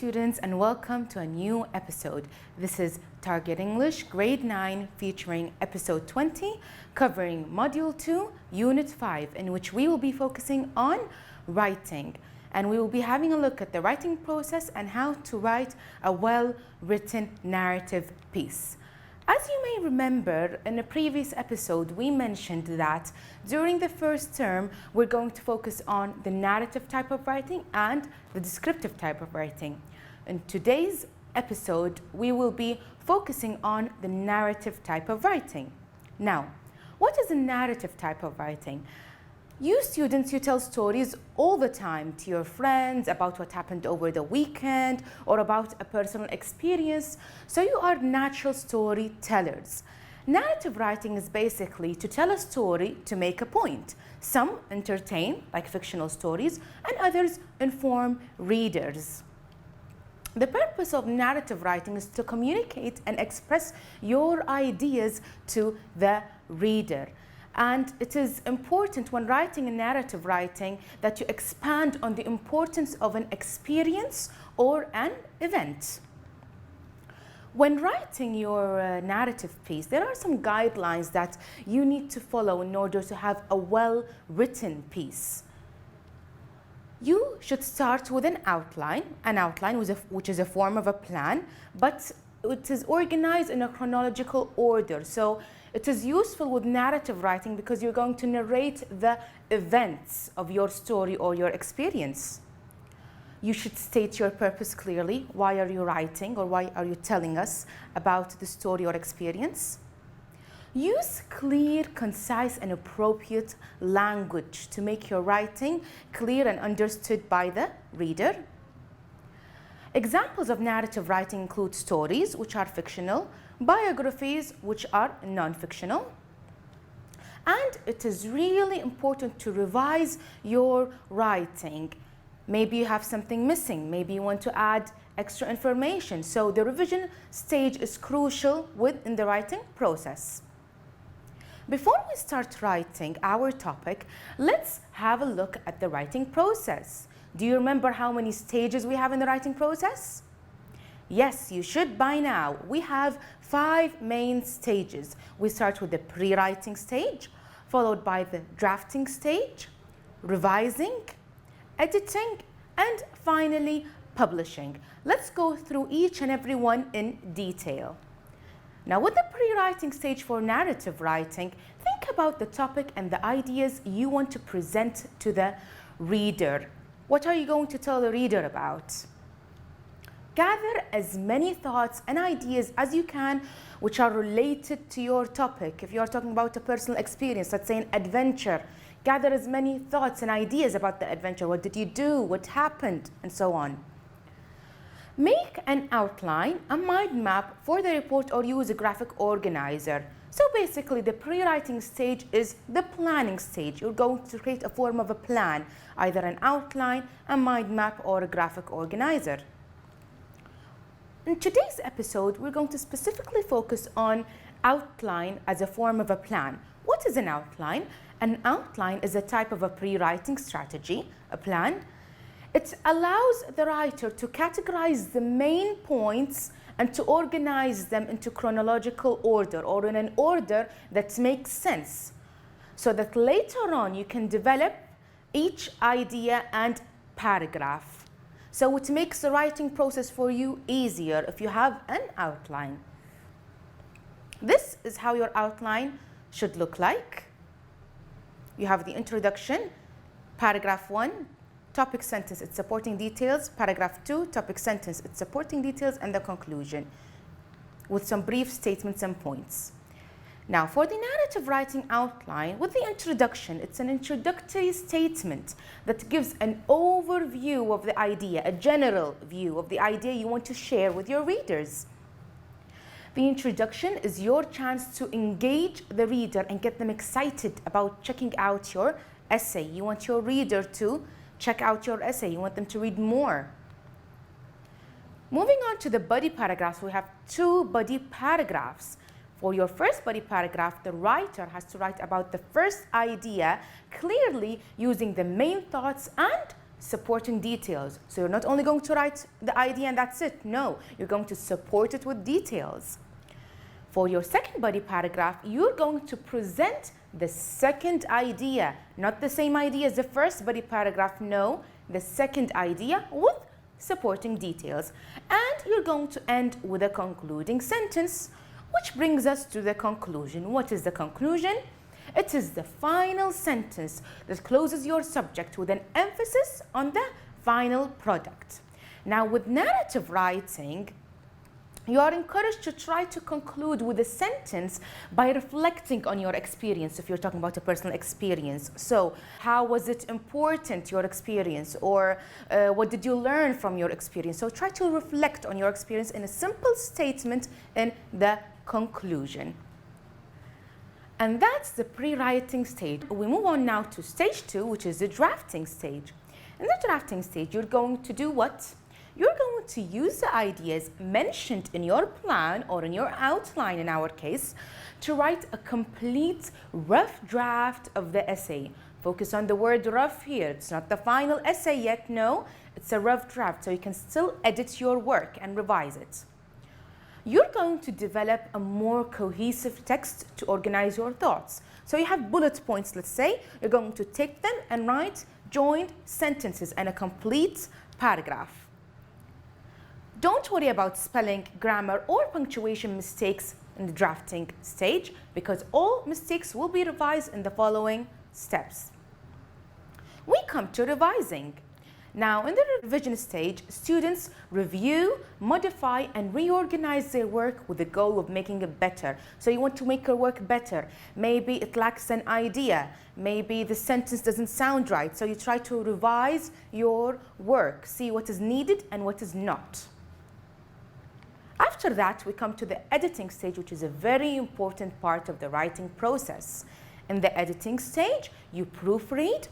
students, and welcome to a new episode. This is Target English Grade 9 featuring episode 20 covering Module 2, Unit 5, in which we will be focusing on writing. And we will be having a look at the writing process and how to write a well-written narrative piece. As you may remember, in a previous episode, we mentioned that during the first term, we're going to focus on the narrative type of writing and the descriptive type of writing. In today's episode, we will be focusing on the narrative type of writing. Now, what is a narrative type of writing? You students, you tell stories all the time to your friends about what happened over the weekend or about a personal experience, so you are natural storytellers. Narrative writing is basically to tell a story to make a point. Some entertain, like fictional stories, and others inform readers. The purpose of narrative writing is to communicate and express your ideas to the reader. And it is important when writing a narrative writing that you expand on the importance of an experience or an event. When writing your narrative piece, there are some guidelines that you need to follow in order to have a well-written piece. You should start with an outline which is a form of a plan, but it is organized in a chronological order. So it is useful with narrative writing because you're going to narrate the events of your story or your experience. You should state your purpose clearly. Why are you writing, or why are you telling us about the story or experience? Use clear, concise, and appropriate language to make your writing clear and understood by the reader. Examples of narrative writing include stories, which are fictional, biographies, which are non-fictional. And it is really important to revise your writing. Maybe you have something missing, maybe you want to add extra information. So the revision stage is crucial within the writing process. Before we start writing our topic, let's have a look at the writing process. Do you remember how many stages we have in the writing process? Yes, you should by now. We have 5 main stages. We start with the pre-writing stage, followed by the drafting stage, revising, editing, and finally publishing. Let's go through each and every one in detail. Now, with the pre-writing stage for narrative writing, think about the topic and the ideas you want to present to the reader. What are you going to tell the reader about? Gather as many thoughts and ideas as you can which are related to your topic. If you are talking about a personal experience, let's say an adventure, gather as many thoughts and ideas about the adventure. What did you do? What happened? And so on. Make an outline, a mind map for the report, or use a graphic organizer. So basically, the pre-writing stage is the planning stage. You're going to create a form of a plan, either an outline, a mind map, or a graphic organizer. In today's episode, we're going to specifically focus on outline as a form of a plan. What is an outline? An outline is a type of a pre-writing strategy, a plan. It allows the writer to categorize the main points and to organize them into chronological order, or in an order that makes sense, so that later on you can develop each idea and paragraph. So it makes the writing process for you easier if you have an outline. This is how your outline should look like. You have the introduction, paragraph 1, topic sentence, its supporting details, paragraph 2, topic sentence, its supporting details, and the conclusion with some brief statements and points. Now, for the narrative writing outline, with the introduction, it's an introductory statement that gives an overview of the idea, a general view of the idea you want to share with your readers. The introduction is your chance to engage the reader and get them excited about checking out your essay. You want your reader to check out your essay. You want them to read more. Moving on to the body paragraphs, we have 2 body paragraphs. For your first body paragraph, the writer has to write about the first idea clearly using the main thoughts and supporting details. So you're not only going to write the idea and that's it. No, you're going to support it with details. For your second body paragraph, you're going to present the second idea, not the same idea as the first body paragraph. No, the second idea with supporting details. And you're going to end with a concluding sentence, which brings us to the conclusion. What is the conclusion? It is the final sentence that closes your subject with an emphasis on the final product. Now, with narrative writing, you are encouraged to try to conclude with a sentence by reflecting on your experience, if you're talking about a personal experience. So, how was it important, your experience? Or what did you learn from your experience? So, try to reflect on your experience in a simple statement in the conclusion. And that's the pre-writing stage. We move on now to stage 2, which is the drafting stage. In the drafting stage, you're going to do what? You're going to use the ideas mentioned in your plan or in your outline in our case to write a complete rough draft of the essay. Focus on the word rough here. It's not the final essay yet, no. It's a rough draft, so you can still edit your work and revise it. You're going to develop a more cohesive text to organize your thoughts. So you have bullet points, let's say. You're going to take them and write joined sentences and a complete paragraph. Don't worry about spelling, grammar, or punctuation mistakes in the drafting stage because all mistakes will be revised in the following steps. We come to revising. Now, in the revision stage, students review, modify, and reorganize their work with the goal of making it better. So you want to make your work better. Maybe it lacks an idea. Maybe the sentence doesn't sound right. So you try to revise your work, see what is needed and what is not. After that, we come to the editing stage, which is a very important part of the writing process. In the editing stage, you proofread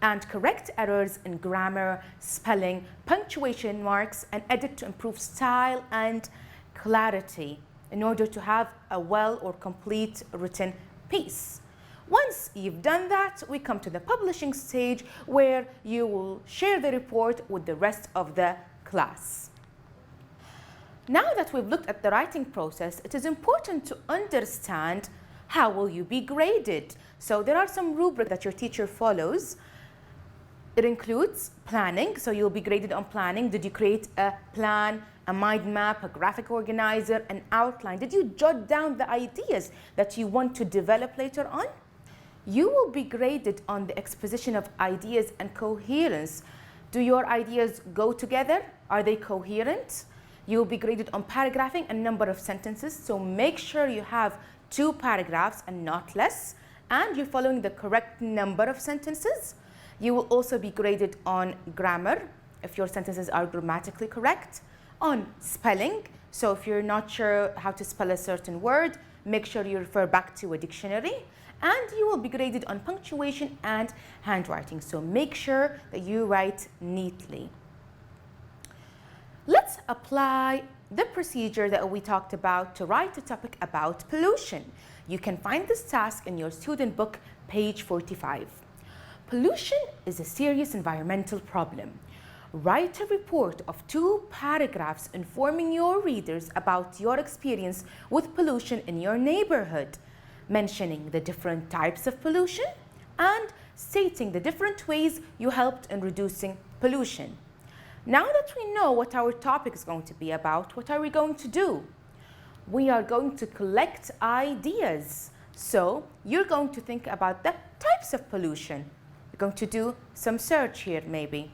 and correct errors in grammar, spelling, punctuation marks, and edit to improve style and clarity in order to have a well or complete written piece. Once you've done that, we come to the publishing stage where you will share the report with the rest of the class. Now that we've looked at the writing process, it is important to understand how will you be graded. So there are some rubrics that your teacher follows. It includes planning, so you'll be graded on planning. Did you create a plan, a mind map, a graphic organizer, an outline? Did you jot down the ideas that you want to develop later on? You will be graded on the exposition of ideas and coherence. Do your ideas go together? Are they coherent? You'll be graded on paragraphing and number of sentences, so make sure you have 2 paragraphs and not less, and you're following the correct number of sentences. You will also be graded on grammar, if your sentences are grammatically correct, on spelling, so if you're not sure how to spell a certain word, make sure you refer back to a dictionary, and you will be graded on punctuation and handwriting, so make sure that you write neatly. Let's apply the procedure that we talked about to write a topic about pollution. You can find this task in your student book, page 45. Pollution is a serious environmental problem. Write a report of 2 paragraphs informing your readers about your experience with pollution in your neighborhood, mentioning the different types of pollution and stating the different ways you helped in reducing pollution. Now that we know what our topic is going to be about, what are we going to do? We are going to collect ideas. So you're going to think about the types of pollution. You're going to do some search here maybe.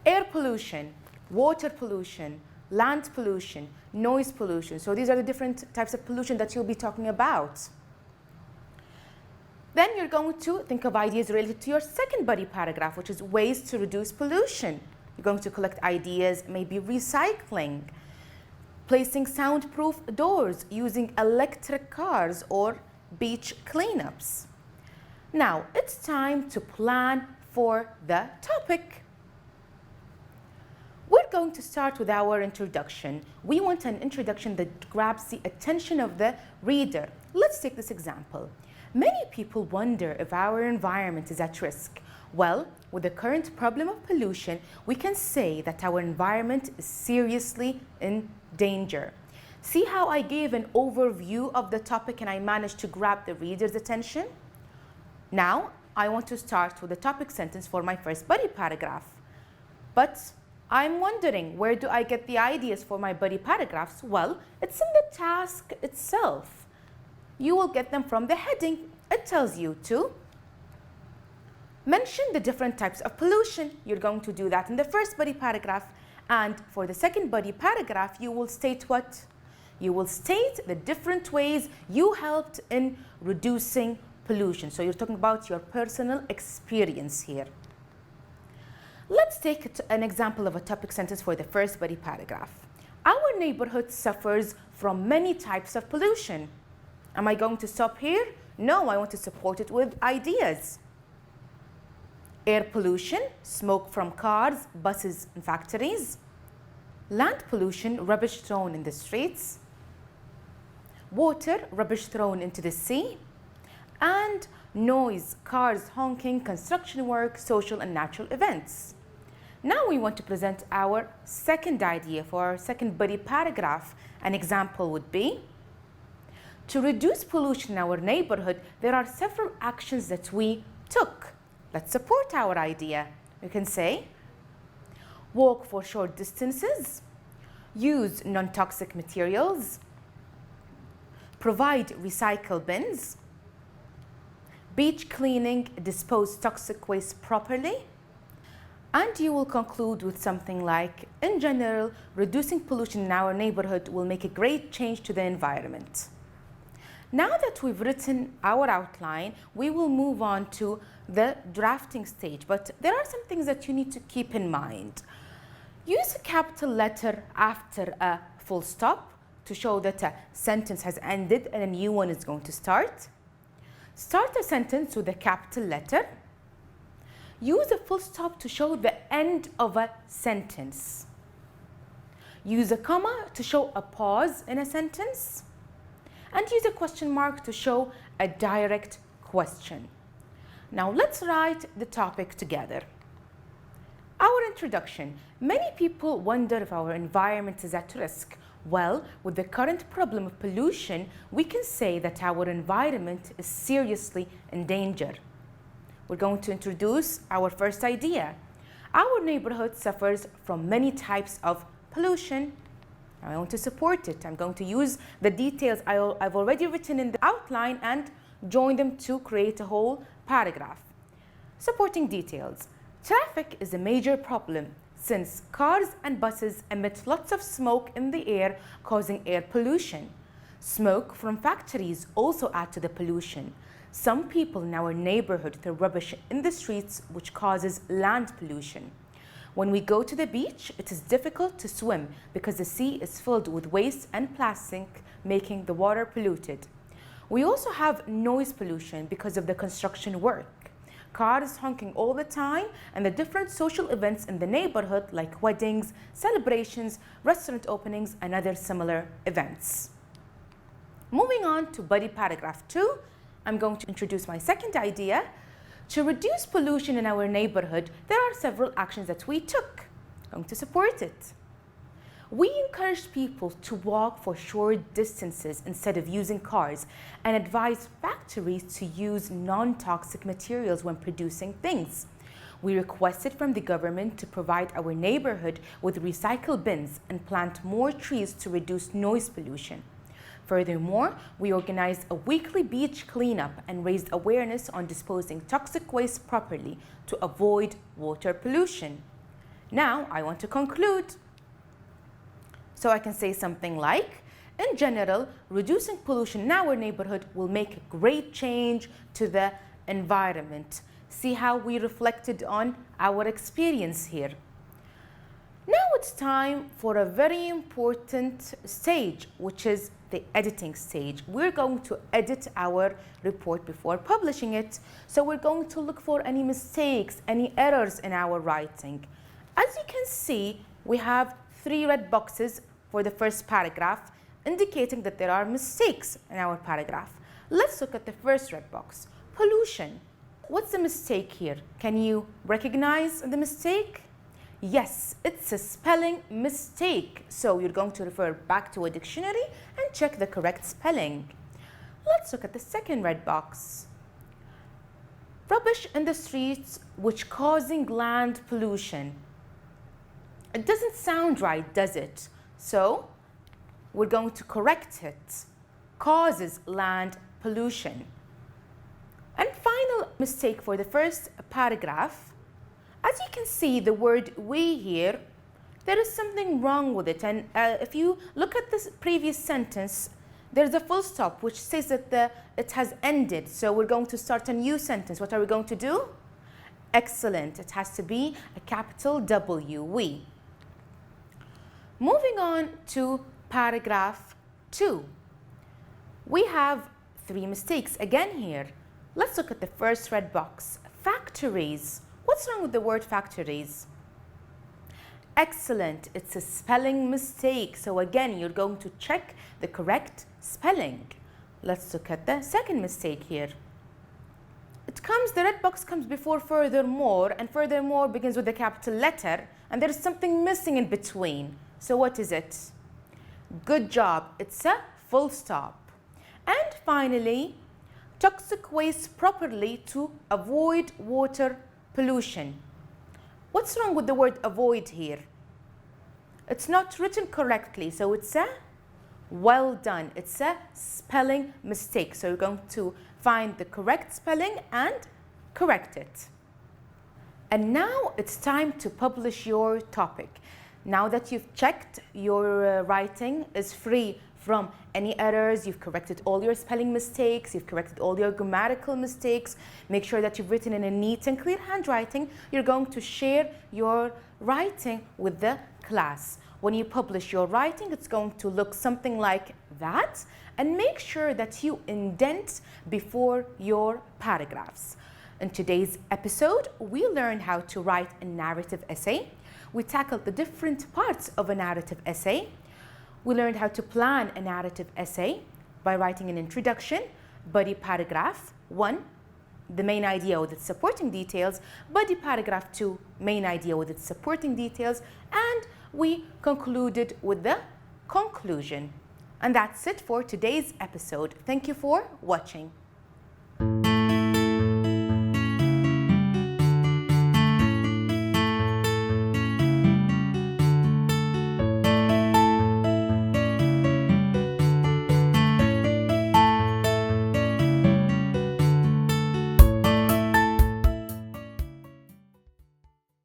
Air pollution, water pollution, land pollution, noise pollution. So these are the different types of pollution that you'll be talking about. Then you're going to think of ideas related to your second body paragraph, which is ways to reduce pollution. You're going to collect ideas, maybe recycling, placing soundproof doors, using electric cars, or beach cleanups. Now, it's time to plan for the topic. We're going to start with our introduction. We want an introduction that grabs the attention of the reader. Let's take this example. Many people wonder if our environment is at risk. Well, with the current problem of pollution, we can say that our environment is seriously in danger. See how I gave an overview of the topic and I managed to grab the reader's attention? Now, I want to start with the topic sentence for my first body paragraph. But I'm wondering, where do I get the ideas for my body paragraphs? Well, it's in the task itself. You will get them from the heading. It tells you to mention the different types of pollution. You're going to do that in the first body paragraph. And for the second body paragraph, you will state what? You will state the different ways you helped in reducing pollution. So you're talking about your personal experience here. Let's take an example of a topic sentence for the first body paragraph. Our neighborhood suffers from many types of pollution. Am I going to stop here? No, I want to support it with ideas. Air pollution, smoke from cars, buses, and factories. Land pollution, rubbish thrown in the streets. Water, rubbish thrown into the sea. And noise, cars honking, construction work, social and natural events. Now we want to present our second idea for our second body paragraph. An example would be, to reduce pollution in our neighborhood, there are several actions that we took. Let's support our idea. You can say, walk for short distances, use non-toxic materials, provide recycle bins, beach cleaning, dispose toxic waste properly. And you will conclude with something like, in general, reducing pollution in our neighborhood will make a great change to the environment. Now that we've written our outline, we will move on to the drafting stage, but there are some things that you need to keep in mind. Use a capital letter after a full stop to show that a sentence has ended and a new one is going to start. Start a sentence with a capital letter. Use a full stop to show the end of a sentence. Use a comma to show a pause in a sentence. And use a question mark to show a direct question. Now let's write the topic together. Our introduction. Many people wonder if our environment is at risk. Well, with the current problem of pollution, we can say that our environment is seriously in danger. We're going to introduce our first idea. Our neighborhood suffers from many types of pollution. I want to support it. I'm going to use the details I've already written in the outline and join them to create a whole paragraph. Supporting details. Traffic is a major problem since cars and buses emit lots of smoke in the air, causing air pollution. Smoke from factories also add to the pollution. Some people in our neighborhood throw rubbish in the streets, which causes land pollution. When we go to the beach, it is difficult to swim because the sea is filled with waste and plastic, making the water polluted. We also have noise pollution because of the construction work. Cars honking all the time and the different social events in the neighborhood like weddings, celebrations, restaurant openings, and other similar events. Moving on to body paragraph 2, I'm going to introduce my second idea. To reduce pollution in our neighborhood, there are several actions that we took. I'm going to support it. We encouraged people to walk for short distances instead of using cars and advised factories to use non-toxic materials when producing things. We requested from the government to provide our neighborhood with recycle bins and plant more trees to reduce noise pollution. Furthermore, we organized a weekly beach cleanup and raised awareness on disposing toxic waste properly to avoid water pollution. Now, I want to conclude. So I can say something like, in general, reducing pollution in our neighborhood will make a great change to the environment. See how we reflected on our experience here. Now it's time for a very important stage, which is the editing stage. We're going to edit our report before publishing it. So we're going to look for any mistakes, any errors in our writing. As you can see, we have 3 red boxes for the first paragraph, indicating that there are mistakes in our paragraph. Let's look at the first red box, pollution. what's the mistake here? Can you recognize the mistake? Yes, it's a spelling mistake. So you're going to refer back to a dictionary and check the correct spelling. Let's look at the second red box. Rubbish in the streets which causing land pollution. It doesn't sound right, does it? So we're going to correct it. Causes land pollution. And final mistake for the first paragraph. As you can see the word we here, there is something wrong with it. And if you look at this previous sentence, there's a full stop which says that it has ended. So we're going to start a new sentence. What are we going to do? Excellent. It has to be a capital W, we. Moving on to paragraph 2. We have 3 mistakes again here. Let's look at the first red box. Factories. What's wrong with the word factories? Excellent. It's a spelling mistake. So again, you're going to check the correct spelling. Let's look at the second mistake here. The red box comes before furthermore, and furthermore begins with a capital letter, and there's something missing in between. So what is it? Good job. It's a full stop. And finally, toxic waste properly to avoid water pollution. What's wrong with the word avoid here? It's not written correctly, so it's a well done. It's a spelling mistake. So you're going to find the correct spelling and correct it. And now it's time to publish your topic. Now that you've checked your writing is free from any errors, you've corrected all your spelling mistakes, you've corrected all your grammatical mistakes, make sure that you've written in a neat and clear handwriting, you're going to share your writing with the class. When you publish your writing, it's going to look something like that, and make sure that you indent before your paragraphs. In today's episode, we learned how to write a narrative essay. We tackled the different parts of a narrative essay. We learned how to plan a narrative essay by writing an introduction, body paragraph 1, the main idea with its supporting details, body paragraph 2, main idea with its supporting details, and we concluded with the conclusion. And that's it for today's episode. Thank you for watching.